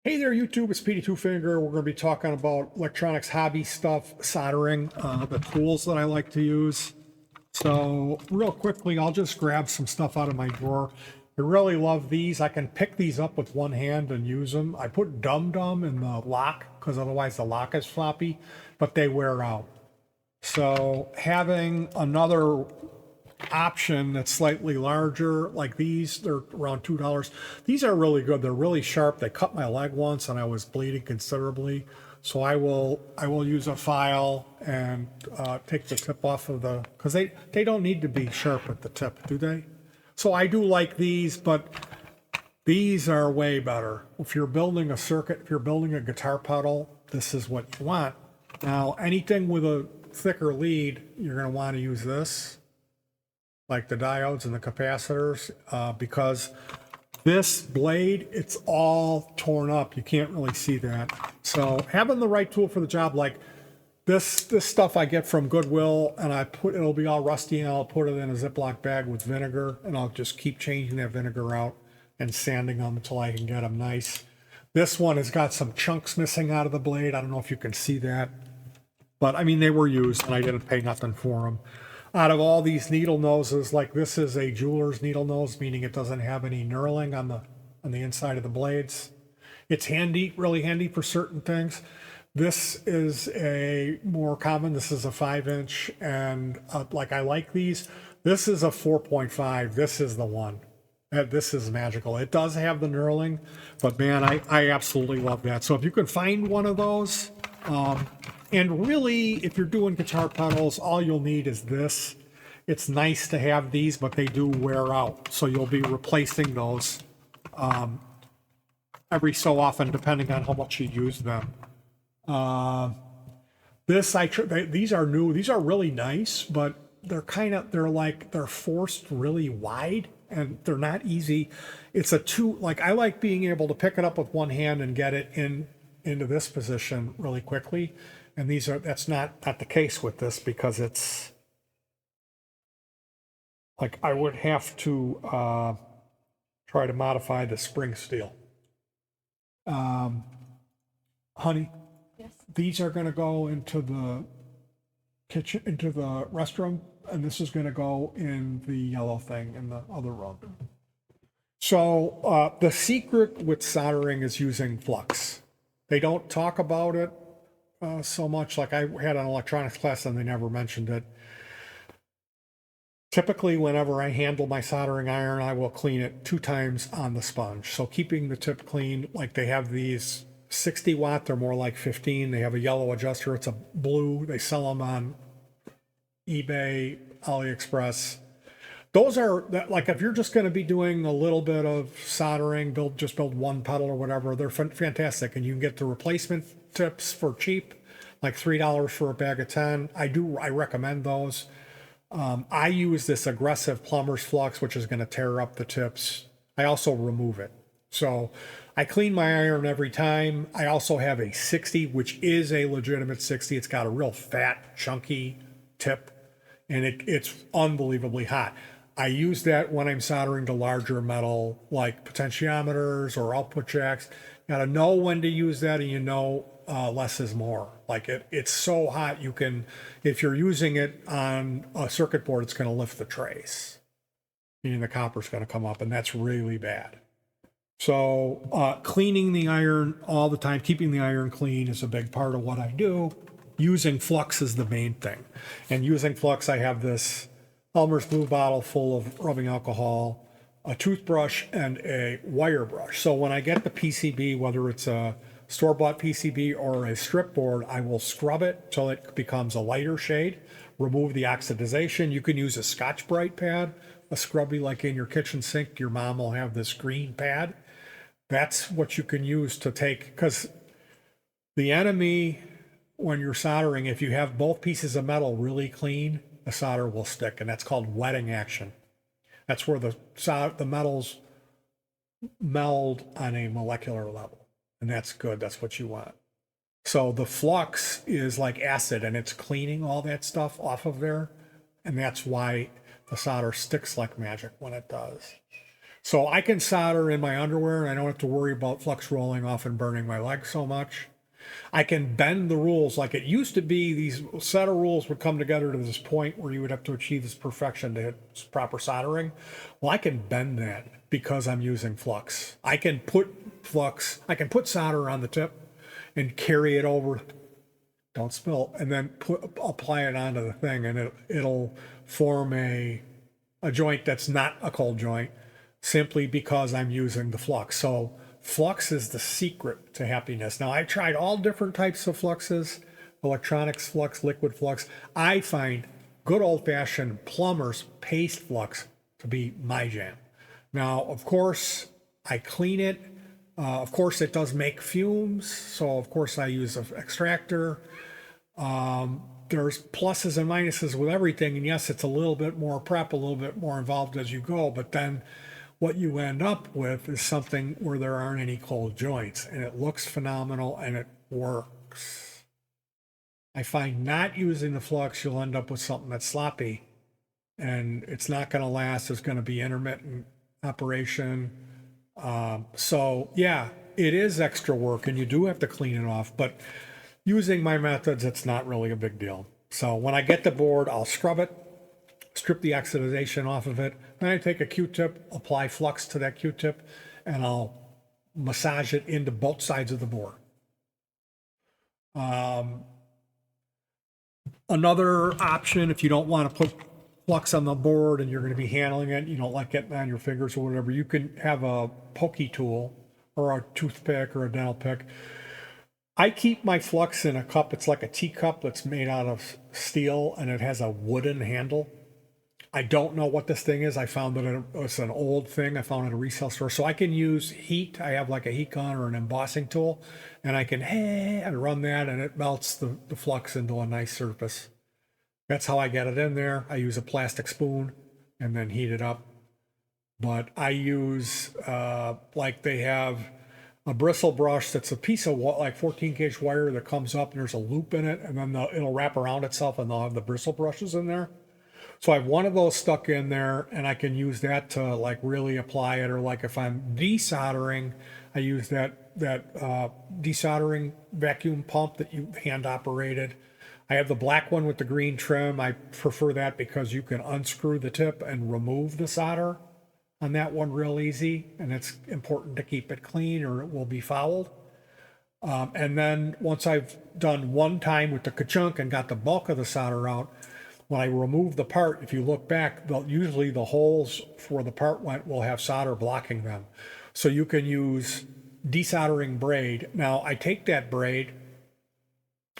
Hey there, YouTube. It's Petey Two Finger. We're going to be talking about electronics hobby stuff, soldering, the tools that I like to use. So, real quickly, I'll just grab some stuff out of my drawer. I really love these. I can pick these up with one hand and use them. I put Dum Dum in the lock because otherwise the lock is floppy, but they wear out. So, having another option that's slightly larger like these, they're around $2. These are really good. They're really sharp. They cut my leg once and I was bleeding considerably, so I will use a file and take the tip off of the, because they don't need to be sharp at the tip, do they? So I do like these, but these are way better. If you're building a circuit, if you're building a guitar pedal, this is what you want. Now anything with a thicker lead, you're going to want to use this, like the diodes and the capacitors, because this blade, it's all torn up. You can't really see that. So having the right tool for the job, like this stuff I get from Goodwill, and it'll be all rusty, and I'll put it in a Ziploc bag with vinegar, and I'll just keep changing that vinegar out and sanding them until I can get them nice. This one has got some chunks missing out of the blade. I don't know if you can see that, but I mean, they were used and I didn't pay nothing for them. Out of all these needle noses, like this is a jeweler's needle nose, meaning it doesn't have any knurling on the inside of the blades. It's handy, really handy for certain things. This is a more common. This is a 5-inch, and like I like these. This is a 4.5. This is the one. This is magical. It does have the knurling, but man, I absolutely love that. So if you can find one of those, and really, if you're doing guitar pedals, all you'll need is this. It's nice to have these, but they do wear out. So you'll be replacing those every so often, depending on how much you use them. These are new. These are really nice, but they're forced really wide, and they're not easy. It's I like being able to pick it up with one hand and get it into this position really quickly. And that's not the case with this, because it's like I would have to try to modify the spring steel. Honey, Yes. these are going to go into the kitchen, into the restroom, and this is going to go in the yellow thing in the other room. So the secret with soldering is using flux. They don't talk about it so much. Like I had an electronics class and they never mentioned it. Typically, whenever I handle my soldering iron, I will clean it 2 times on the sponge. So keeping the tip clean, like they have these 60 watt, they're more like 15. They have a yellow adjuster, it's a blue. They sell them on eBay, AliExpress. Those are like, if you're just going to be doing a little bit of soldering, just build one pedal or whatever, they're fantastic. And you can get the replacement tips for cheap, like $3 for a bag of 10. I recommend those. I use this aggressive plumber's flux, which is going to tear up the tips. I also remove it. So I clean my iron every time. I also have a 60, which is a legitimate 60. It's got a real fat, chunky tip, and it's unbelievably hot. I use that when I'm soldering to larger metal, like potentiometers or output jacks. You gotta know when to use that, and less is more. Like it's so hot, if you're using it on a circuit board, it's gonna lift the trace, meaning the copper's gonna come up, and that's really bad. So cleaning the iron all the time, keeping the iron clean is a big part of what I do. Using flux is the main thing. And using flux, I have this Elmer's Glue bottle full of rubbing alcohol, a toothbrush, and a wire brush. So when I get the PCB, whether it's a store-bought PCB or a strip board, I will scrub it till it becomes a lighter shade, remove the oxidization. You can use a Scotch-Brite pad, a scrubby like in your kitchen sink. Your mom will have this green pad. That's what you can use to take, because the enemy, when you're soldering, if you have both pieces of metal really clean, the solder will stick, and that's called wetting action. That's where the metals meld on a molecular level, and that's good. That's what you want. So the flux is like acid, and it's cleaning all that stuff off of there, and that's why the solder sticks like magic when it does. So I can solder in my underwear and I don't have to worry about flux rolling off and burning my leg so much. I can bend the rules like it used to be. These set of rules would come together to this point where you would have to achieve this perfection to hit proper soldering. Well, I can bend that because I'm using flux. I can put solder on the tip and carry it over, don't spill, and then apply it onto the thing, and it'll form a joint that's not a cold joint simply because I'm using the flux. So flux is the secret to happiness. Now, I tried all different types of fluxes, electronics flux, liquid flux. I find good old-fashioned plumber's paste flux to be my jam. Now, of course, I clean it. Of course, it does make fumes, so of course I use an extractor. There's pluses and minuses with everything, and yes, it's a little bit more prep, a little bit more involved as you go, but then what you end up with is something where there aren't any cold joints, and it looks phenomenal and it works. I find not using the flux, you'll end up with something that's sloppy, and it's not going to last. There's going to be intermittent operation. So yeah, it is extra work, and you do have to clean it off, but using my methods, it's not really a big deal. So when I get the board, I'll scrub it, strip the oxidization off of it. Then I take a Q-tip, apply flux to that Q-tip, and I'll massage it into both sides of the board. Another option, if you don't want to put flux on the board and you're going to be handling it, you don't like getting on your fingers or whatever, you can have a pokey tool or a toothpick or a dental pick. I keep my flux in a cup. It's like a teacup that's made out of steel and it has a wooden handle. I don't know what this thing is. I found that it's an old thing. I found it at a resale store. So I can use heat. I have like a heat gun or an embossing tool, and I can and run that, and it melts the flux into a nice surface. That's how I get it in there. I use a plastic spoon and then heat it up. But I use, like they have a bristle brush that's a piece of like 14 gauge wire that comes up and there's a loop in it, and then it'll wrap around itself and they'll have the bristle brushes in there. So I have one of those stuck in there, and I can use that to like really apply it. Or like if I'm desoldering, I use that desoldering vacuum pump that you hand operated. I have the black one with the green trim. I prefer that because you can unscrew the tip and remove the solder on that one real easy. And it's important to keep it clean or it will be fouled. And then once I've done one time with the ka-chunk and got the bulk of the solder out, when I remove the part, if you look back, usually the holes where the part went will have solder blocking them. So you can use desoldering braid. Now I take that braid,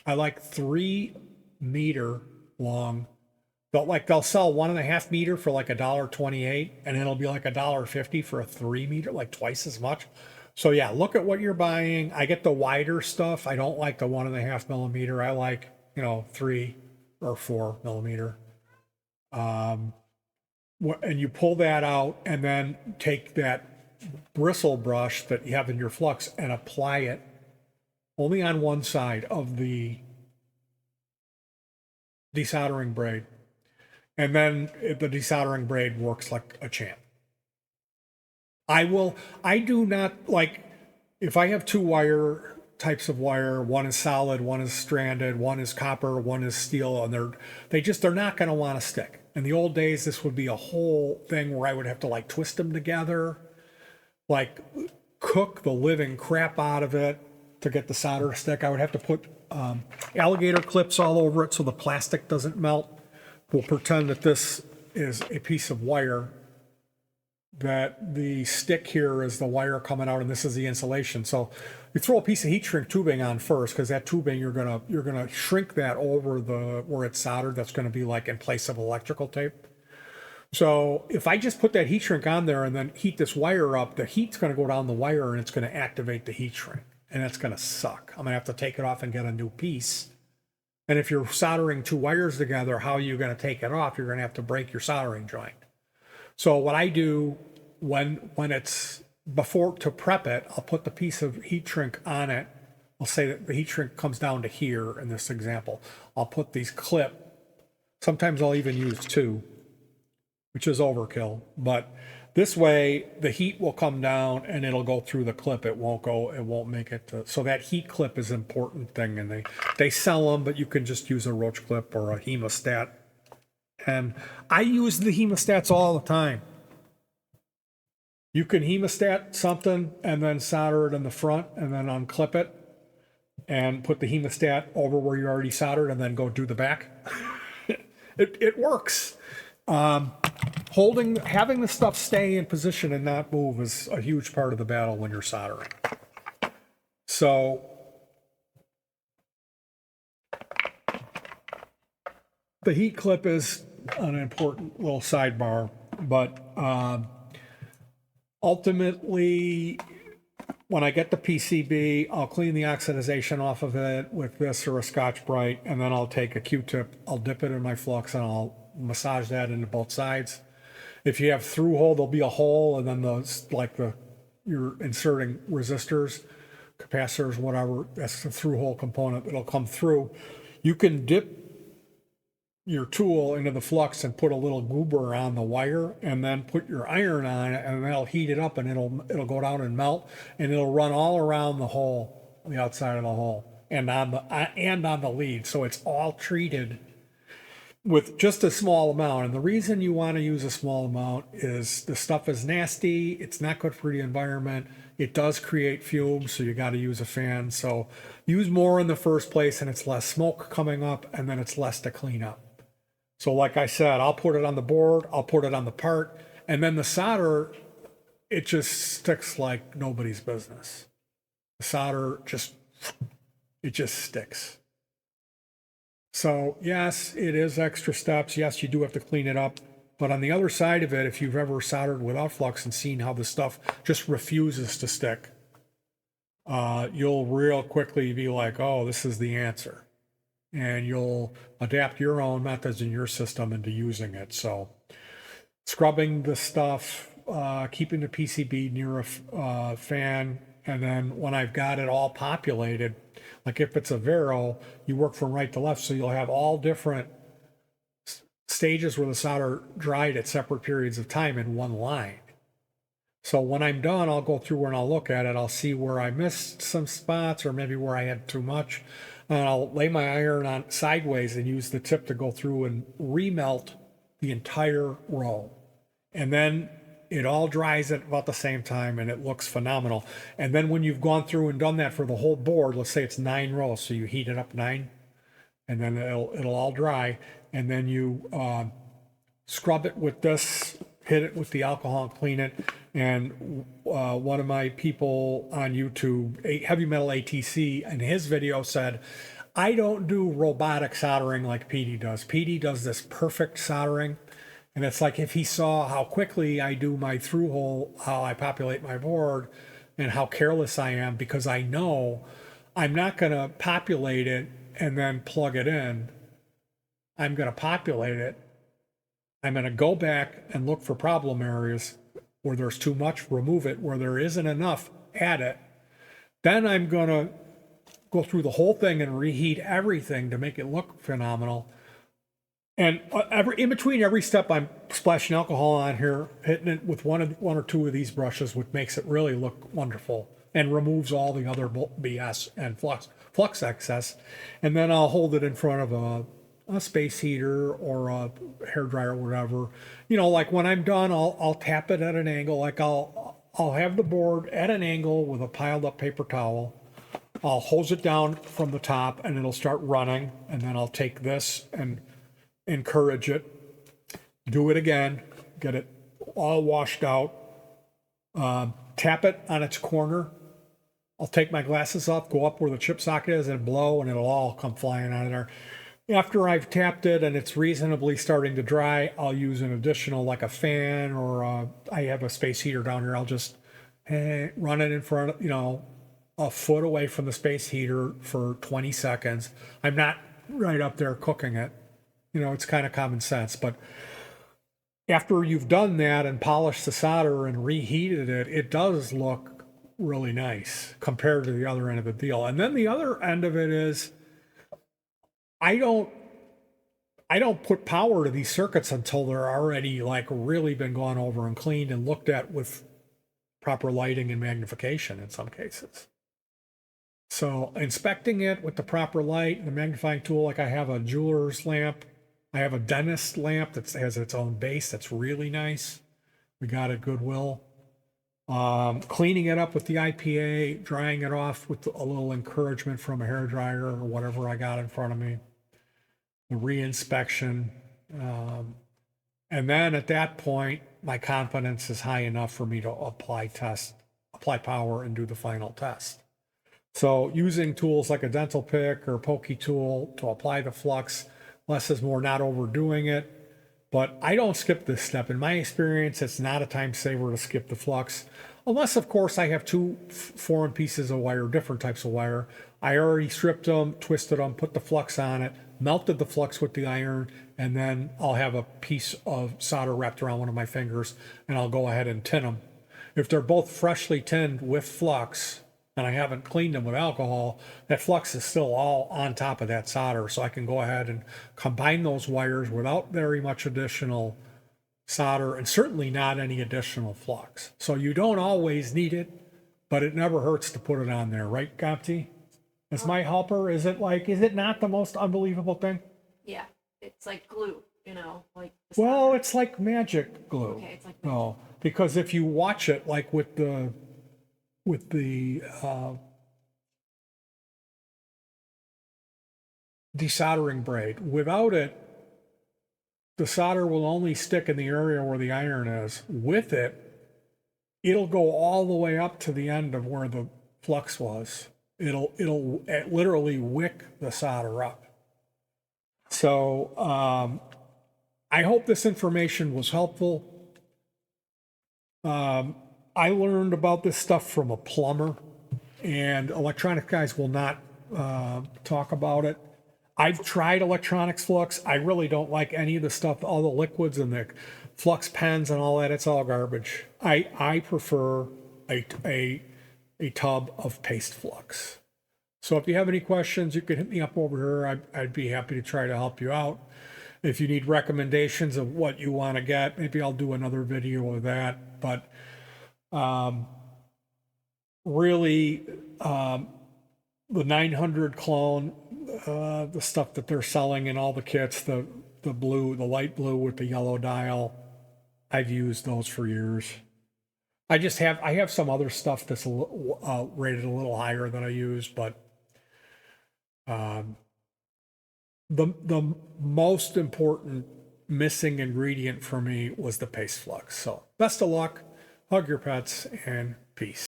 I like 3 meter long. They'll sell 1.5 meter for like $1.28, and it'll be like $1.50 for a 3 meter, like twice as much. So yeah, look at what you're buying. I get the wider stuff. I don't like the 1.5 millimeter. I like, 3 or 4 millimeter. And you pull that out and then take that bristle brush that you have in your flux and apply it only on one side of the desoldering braid. And then the desoldering braid works like a champ. I do not like, if I have 2 types of wire, one is solid, one is stranded, one is copper, one is steel, and they're not going to want to stick. In the old days, this would be a whole thing where I would have to like twist them together, like cook the living crap out of it to get the solder to stick. I would have to put alligator clips all over it so the plastic doesn't melt. We'll pretend that this is a piece of wire, that the stick here is the wire coming out and this is the insulation. So you throw a piece of heat shrink tubing on first, because that tubing you're gonna shrink that over where it's soldered. That's gonna be like in place of electrical tape. So if I just put that heat shrink on there and then heat this wire up, the heat's gonna go down the wire and it's gonna activate the heat shrink, and it's gonna suck. I'm gonna have to take it off and get a new piece. And if you're soldering 2 wires together, how are you gonna take it off? You're gonna have to break your soldering joint. So what I do when it's before to prep it, I'll put the piece of heat shrink on it. I'll say that the heat shrink comes down to here in this example. I'll put these sometimes I'll even use 2, which is overkill, but this way the heat will come down and it'll go through the clip. It won't make it to, so that heat clip is an important thing, and they sell them, but you can just use a roach clip or a hemostat. And I use the hemostats all the time. You can hemostat something and then solder it in the front and then unclip it and put the hemostat over where you already soldered and then go do the back. It works. Having the stuff stay in position and not move is a huge part of the battle when you're soldering. So the heat clip is an important little sidebar, but ultimately, when I get the PCB, I'll clean the oxidization off of it with this or a Scotch-Brite, and then I'll take a Q-tip, I'll dip it in my flux, and I'll massage that into both sides. If you have through hole, there'll be a hole, and then you're inserting resistors, capacitors, whatever. That's the through hole component that'll come through. You can dip your tool into the flux and put a little goober on the wire, and then put your iron on it, and that'll heat it up, and it'll go down and melt, and it'll run all around the hole, the outside of the hole, and on the lead. So it's all treated with just a small amount. And the reason you want to use a small amount is the stuff is nasty. It's not good for the environment. It does create fumes, so you got to use a fan. So use more in the first place, and it's less smoke coming up, and then it's less to clean up. So like I said, I'll put it on the board, I'll put it on the part, and then the solder, it just sticks like nobody's business. The solder it just sticks. So yes, it is extra steps. Yes, you do have to clean it up. But on the other side of it, if you've ever soldered without flux and seen how the stuff just refuses to stick, you'll real quickly be like, oh, this is the answer. And you'll adapt your own methods in your system into using it. So scrubbing the stuff, keeping the PCB near a fan, and then when I've got it all populated, like if it's a Vero, you work from right to left, so you'll have all different stages where the solder dried at separate periods of time in one line. So when I'm done, I'll go through and I'll look at it. I'll see where I missed some spots or maybe where I had too much. And I'll lay my iron on sideways and use the tip to go through and remelt the entire row. And then it all dries at about the same time and it looks phenomenal. And then when you've gone through and done that for the whole board, let's say it's 9 rows, so you heat it up 9, and then it'll all dry. And then you scrub it with this, hit it with the alcohol and clean it. And one of my people on YouTube, Heavy Metal ATC, in his video said, I don't do robotic soldering like PETEY does. PETEY does this perfect soldering. And it's like if he saw how quickly I do my through hole, how I populate my board, and how careless I am, because I know I'm not going to populate it and then plug it in. I'm going to populate it. I'm going to go back and look for problem areas where there's too much, remove it. Where there isn't enough, add it. Then I'm going to go through the whole thing and reheat everything to make it look phenomenal. And in between every step, I'm splashing alcohol on here, hitting it with one or two of these brushes, which makes it really look wonderful and removes all the other BS and flux excess. And then I'll hold it in front of a space heater or a hair dryer or whatever. You know, like when I'm done, I'll tap it at an angle. Like I'll have the board at an angle with a piled up paper towel. I'll hose it down from the top and it'll start running. And then I'll take this and encourage it, do it again, get it all washed out, tap it on its corner. I'll take my glasses off, go up where the chip socket is and blow, and it'll all come flying out of there. After I've tapped it and it's reasonably starting to dry, I'll use an additional, like a fan, or I have a space heater down here. I'll just run it in front of, a foot away from the space heater for 20 seconds. I'm not right up there cooking it. It's kind of common sense. But after you've done that and polished the solder and reheated it, it does look really nice compared to the other end of the deal. And then the other end of it is, I I don't put power to these circuits until they're already like really been gone over and cleaned and looked at with proper lighting and magnification in some cases. So inspecting it with the proper light and the magnifying tool, like I have a jeweler's lamp, I have a dentist lamp that has its own base that's really nice. We got at Goodwill. Cleaning it up with the IPA, drying it off with a little encouragement from a hairdryer or whatever I got in front of me. The re-inspection. And then at that point, my confidence is high enough for me to apply power and do the final test. So using tools like a dental pick or pokey tool to apply the flux, less is more, not overdoing it. But I don't skip this step. In my experience, it's not a time saver to skip the flux. Unless, of course, I have two foreign pieces of wire, different types of wire. I already stripped them, twisted them, put the flux on it, melted the flux with the iron, and then I'll have a piece of solder wrapped around one of my fingers, and I'll go ahead and tin them. If they're both freshly tinned with flux, and I haven't cleaned them with alcohol, that flux is still all on top of that solder. So I can go ahead and combine those wires without very much additional solder and certainly not any additional flux. So you don't always need it, but it never hurts to put it on there, right, Gopti? As my helper, is it not the most unbelievable thing? Yeah, it's like glue, like. Well, it's like magic glue. Okay, it's like magic. No, because if you watch it, like with the desoldering braid. Without it, the solder will only stick in the area where the iron is. With it, it'll go all the way up to the end of where the flux was. It'll literally wick the solder up. So I hope this information was helpful. I learned about this stuff from a plumber, and electronic guys will not talk about it. I've tried electronics flux. I really don't like any of the stuff, all the liquids and the flux pens and all that. It's all garbage. I prefer a tub of paste flux. So if you have any questions, you can hit me up over here. I'd be happy to try to help you out. If you need recommendations of what you want to get, maybe I'll do another video of that. But really, the 900 clone, the stuff that they're selling in all the kits, the light blue with the yellow dial, I've used those for years. I have some other stuff that's rated a little higher than I use, but the most important missing ingredient for me was the paste flux. So best of luck, hug your pets, and peace.